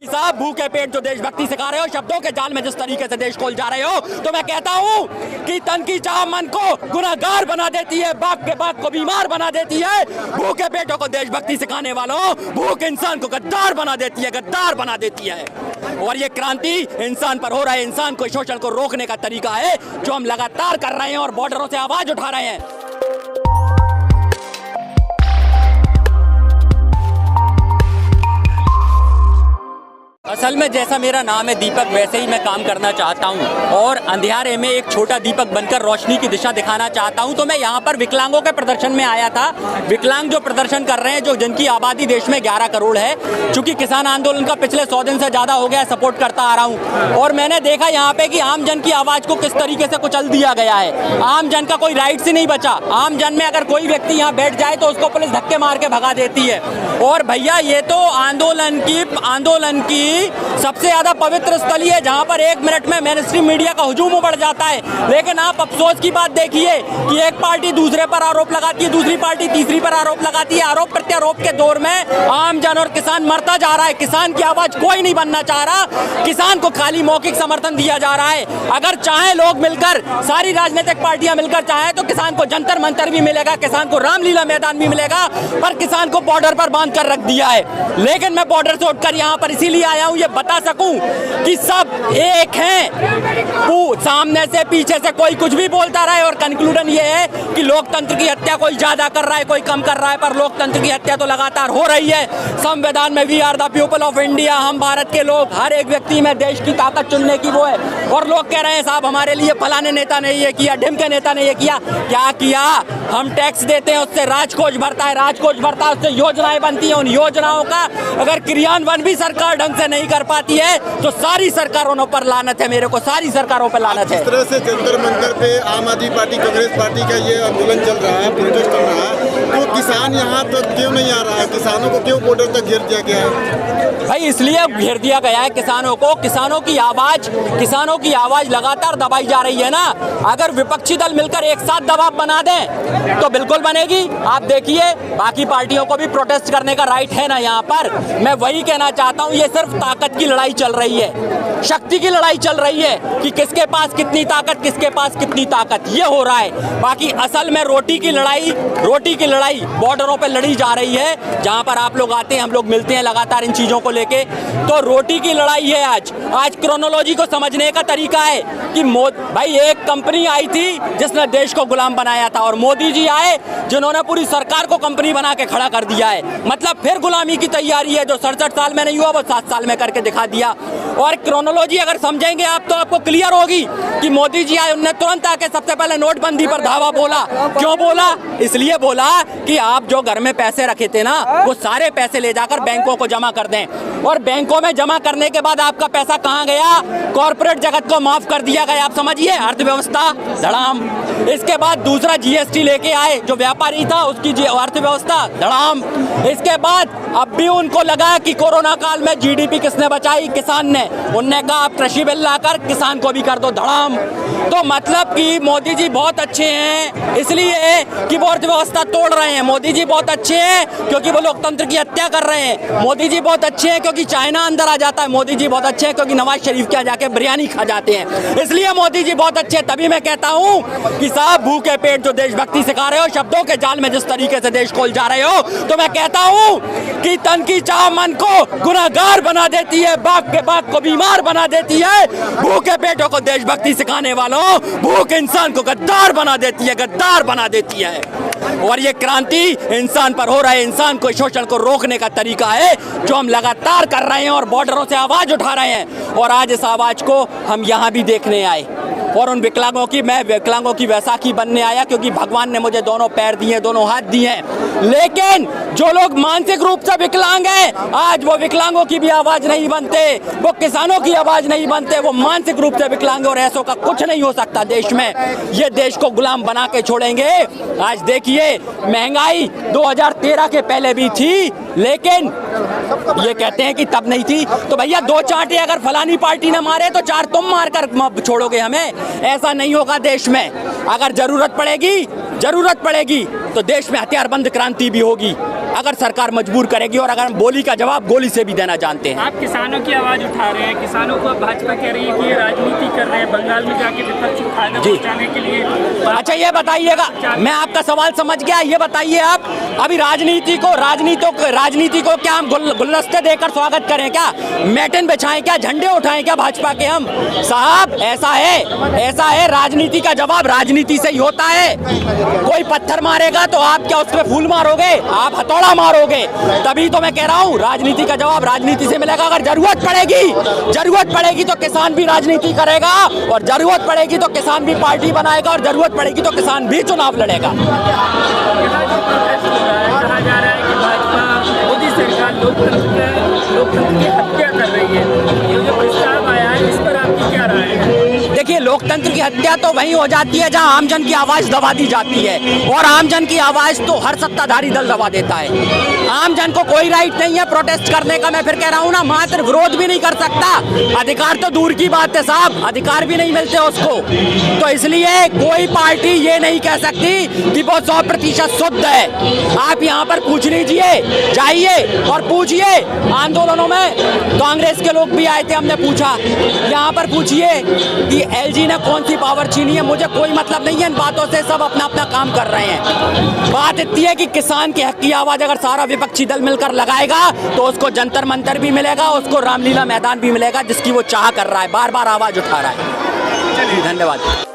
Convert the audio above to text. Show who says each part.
Speaker 1: साहब भूखे पेट जो देशभक्ति सिखा रहे हो, शब्दों के जाल में जिस तरीके से देश खोल जा रहे हो, तो मैं कहता हूँ कि तन की चाह मन को गुनहगार बना देती है, बाप के बाप को बीमार बना देती है। भूखे पेटों को देशभक्ति सिखाने वालों, भूख इंसान को गद्दार बना देती है, गद्दार बना देती है। और ये क्रांति इंसान पर हो रहा है, इंसान को शोषण को रोकने का तरीका है जो हम लगातार कर रहे हैं और बॉर्डरों से आवाज उठा रहे हैं। असल में जैसा मेरा नाम है दीपक, वैसे ही मैं काम करना चाहता हूं और अंधियारे में एक छोटा दीपक बनकर रोशनी की दिशा दिखाना चाहता हूं। तो मैं यहां पर विकलांगों के प्रदर्शन में आया था। विकलांग जो प्रदर्शन कर रहे हैं, जो जिनकी आबादी देश में 11 करोड़ है, चूंकि किसान आंदोलन का पिछले 100 दिन से ज़्यादा हो गया सपोर्ट करता आ रहा हूँ, और मैंने देखा यहाँ पे कि आम जन की आवाज़ को किस तरीके से कुचल दिया गया है। आम जन का कोई राइट्स ही नहीं बचा। आम जन में अगर कोई व्यक्ति यहाँ बैठ जाए तो उसको पुलिस धक्के मार के भगा देती है। और भैया ये तो आंदोलन की सबसे ज्यादा पवित्र स्थली है, जहां पर 1 मिनट में मेनस्ट्रीम मीडिया का हुजूम बढ़ जाता है। लेकिन आप अफसोस की बात देखिए कि एक पार्टी दूसरे पर आरोप लगाती है, दूसरी पार्टी तीसरी पर आरोप लगाती है। आरोप प्रत्यारोप के दौर में आम जन और किसान मरता जा रहा है। किसान की आवाज कोई नहीं बनना चाह रहा। किसान को खाली मौखिक समर्थन दिया जा रहा है। अगर चाहे लोग मिलकर, सारी राजनीतिक पार्टियां मिलकर चाहे तो किसान को जंतर मंतर भी मिलेगा, किसान को रामलीला मैदान भी मिलेगा, पर किसान को बॉर्डर पर बांध कर रख दिया है। लेकिन मैं बॉर्डर से उठकर यहाँ पर इसीलिए आया हूँ ये बता सकूं कि सब एक हैं। सामने से पीछे से कोई कुछ भी बोलता रहे और कंक्लूजन ये है कि लोकतंत्र की हत्या कोई ज्यादा कर रहा है, कोई कम कर रहा है, पर लोकतंत्र की हत्या तो लगातार हो रही है। संविधान में we are the people of India, हम भारत के लोग, हर एक व्यक्ति में देश की ताकत चुनने की वो है। और लोग कह रहे हैं साहब हमारे लिए फलाने नेता ने ये किया, ढिमके नेता ने ये किया। क्या किया? हम टैक्स देते हैं, उससे राजकोष भरता है, राजकोष भरता है, उससे योजनाएं बनती हैं। उन योजनाओं का अगर क्रियान्वयन भी सरकार ढंग से नहीं कर पाती है तो सारी सरकारों पर लानत है। मेरे को सारी सरकारों पर लानत है।
Speaker 2: इस तरह से जंतर मंतर पे आम आदमी पार्टी, कांग्रेस पार्टी का ये आंदोलन चल रहा है, प्रोटेस्ट चल रहा है, तो किसान यहाँ तक क्यों नहीं आ रहा है? किसानों को क्यों बॉर्डर तक घेर दिया गया है?
Speaker 1: भाई इसलिए घेर दिया गया है किसानों को। किसानों की आवाज लगातार दबाई जा रही है ना। अगर विपक्षी दल मिलकर एक साथ दबाव बना दें तो बिल्कुल बनेगी। आप देखिए बाकी पार्टियों को भी प्रोटेस्ट करने का राइट है ना। यहाँ पर मैं वही कहना चाहता हूँ, ये सिर्फ ताकत की लड़ाई चल रही है, शक्ति की लड़ाई चल रही है कि किसके पास कितनी ताकत, किसके पास कितनी ताकत, ये हो रहा है। बाकी असल में रोटी की लड़ाई बॉर्डरों पे लड़ी जा रही है। जहां पर आप लोग आते हैं, हम लोग मिलते हैं लगातार इन चीजों को लेके, तो रोटी की लड़ाई है आज क्रोनोलॉजी को समझने का तरीका है कि भाई एक कंपनी आई थी जिसने देश को गुलाम बनाया था और मोदी जी आए जिन्होंने पूरी सरकार को कंपनी बना के खड़ा कर दिया है। मतलब फिर गुलामी की तैयारी है। जो 67 साल में नहीं हुआ वो 7 साल में करके दिखा दिया। और क्रोनोलॉजी अगर समझेंगे आप तो आपको क्लियर होगी कि मोदी जी आए, उन्होंने तुरंत आके सबसे पहले नोटबंदी पर धावा बोला। क्यों बोला? इसलिए बोला कि आप जो घर में पैसे रखे थे ना, वो सारे पैसे ले जाकर बैंकों को जमा कर दें। और बैंकों में जमा करने के बाद आपका पैसा कहाँ गया? कॉर्पोरेट जगत को माफ कर दिया गया। आप समझिए, अर्थव्यवस्था धड़ाम। इसके बाद दूसरा जीएसटी लेके आए, जो व्यापारी था उसकी अर्थव्यवस्था धड़ाम। इसके बाद अब भी उनको लगा कि कोरोना काल में जीडीपी किसने बचाई? किसान ने। उनने कहा आप कृषि बिल लाकर किसान को भी कर दो धड़ाम। तो मतलब कि मोदी जी बहुत अच्छे हैं इसलिए कि वो अर्थव्यवस्था तोड़ रहे हैं। मोदी जी बहुत अच्छे हैं क्योंकि वो लोकतंत्र की हत्या कर रहे हैं। मोदी जी बहुत अच्छे हैं क्योंकि चाइना अंदर आ जाता है। मोदी जी बहुत अच्छे हैं क्योंकि नवाज शरीफ के यहाँ जाके बिरयानी खा जाते हैं। इसलिए मोदी जी बहुत अच्छे हैं। तभी मैं कहता हूँ कि साहब भूखे पेट जो देशभक्ति सिखा रहे हो, शब्दों के जाल में जिस तरीके से देश खोल जा रहे हो, तो मैं कहता हूँ कि तन की चाह मन को गुनहगार बना देती है, बाप के बाप को बीमार बना देती है। भूखे पेटों को देशभक्ति सिखाने वालों, भूख इंसान को गद्दार बना देती है, गद्दार बना देती है। और ये क्रांति इंसान पर हो रहा है, इंसान को शोषण को रोकने का तरीका है जो हम लगातार कर रहे हैं और बॉर्डरों से आवाज उठा रहे हैं। और आज इस आवाज को हम यहाँ भी देखने आए और उन मैं विकलांगों की वैसाखी बनने आया क्योंकि भगवान ने मुझे दोनों पैर दिए, दोनों हाथ दिए हैं। लेकिन जो लोग मानसिक रूप से विकलांग हैं, आज वो विकलांगों की भी आवाज नहीं बनते, वो किसानों की आवाज नहीं बनते, वो मानसिक रूप से विकलांग। और ऐसों का कुछ नहीं हो सकता देश में। ये देश को गुलाम बना के छोड़ेंगे। आज देखिए महंगाई 2013 के पहले भी थी, लेकिन ये कहते हैं कि तब नहीं थी। तो भैया 2 चांटे अगर फलानी पार्टी ने मारे तो 4 तुम मारकर छोड़ोगे हमें? ऐसा नहीं होगा देश में। अगर जरूरत पड़ेगी जरूरत पड़ेगी तो देश में हथियारबंद क्रांति भी होगी, अगर सरकार मजबूर करेगी। और अगर हम बोली का जवाब गोली से भी देना जानते हैं।
Speaker 3: आप किसानों की आवाज उठा रहे हैं, किसानों को भाजपा कह रही है कि ये राजनीति कर रहे हैं, बंगाल में जाके विपक्ष को फायदा पहुंचाने के लिए।
Speaker 1: अच्छा ये बताइएगा, मैं आपका सवाल समझ गया, ये बताइए आप अभी राजनीति को क्या हम गुलदस्ते देकर स्वागत करें, क्या मैटन बिछाएं, क्या झंडे उठाएं क्या भाजपा के हम? साहब ऐसा है, राजनीति का जवाब राजनीति से ही होता है। कोई पत्थर मारेगा तो आप क्या उसमें फूल मारोगे, आप हथौड़ा मारोगे? तभी तो मैं कह रहा हूँ राजनीति का जवाब राजनीति से मिलेगा। अगर जरूरत पड़ेगी तो किसान भी राजनीति करेगा, और जरूरत पड़ेगी तो किसान भी पार्टी बनाएगा, और जरूरत पड़ेगी तो किसान भी चुनाव लड़ेगा।
Speaker 3: कहा जा रहा है कि भाजपा मोदी सरकार लोकतंत्र की हत्या कर रही है, ये जो प्रस्ताव आया है इस पर आपकी क्या राय है?
Speaker 1: देखिए, लोकतंत्र की हत्या तो वहीं हो जाती है जहां आमजन की आवाज दबा दी जाती है, और आमजन की आवाज तो हर सत्ताधारी दल दबा देता है। आमजन को कोई राइट नहीं है प्रोटेस्ट करने का। मैं फिर कह रहा हूं ना, मात्र विरोध भी नहीं कर सकता, अधिकार तो दूर की बात है साहब, अधिकार भी नहीं मिलते उसको। तो इसलिए कोई पार्टी ये नहीं कह सकती कि वो 100% शुद्ध है। आप यहाँ पर पूछ लीजिए, जाइए और पूछिए। आंदोलनों में कांग्रेस के लोग भी आए थे, हमने पूछा, यहाँ पर पूछिए कि एलजी ने कौन सी पावर छीनी है। मुझे कोई मतलब नहीं है इन बातों से, सब अपना अपना काम कर रहे हैं। बात इतनी है कि किसान के हक की आवाज अगर सारा विपक्षी दल मिलकर लगाएगा तो उसको जंतर मंतर भी मिलेगा, उसको रामलीला मैदान भी मिलेगा, जिसकी वो चाह कर रहा है, बार बार आवाज उठा रहा है। धन्यवाद।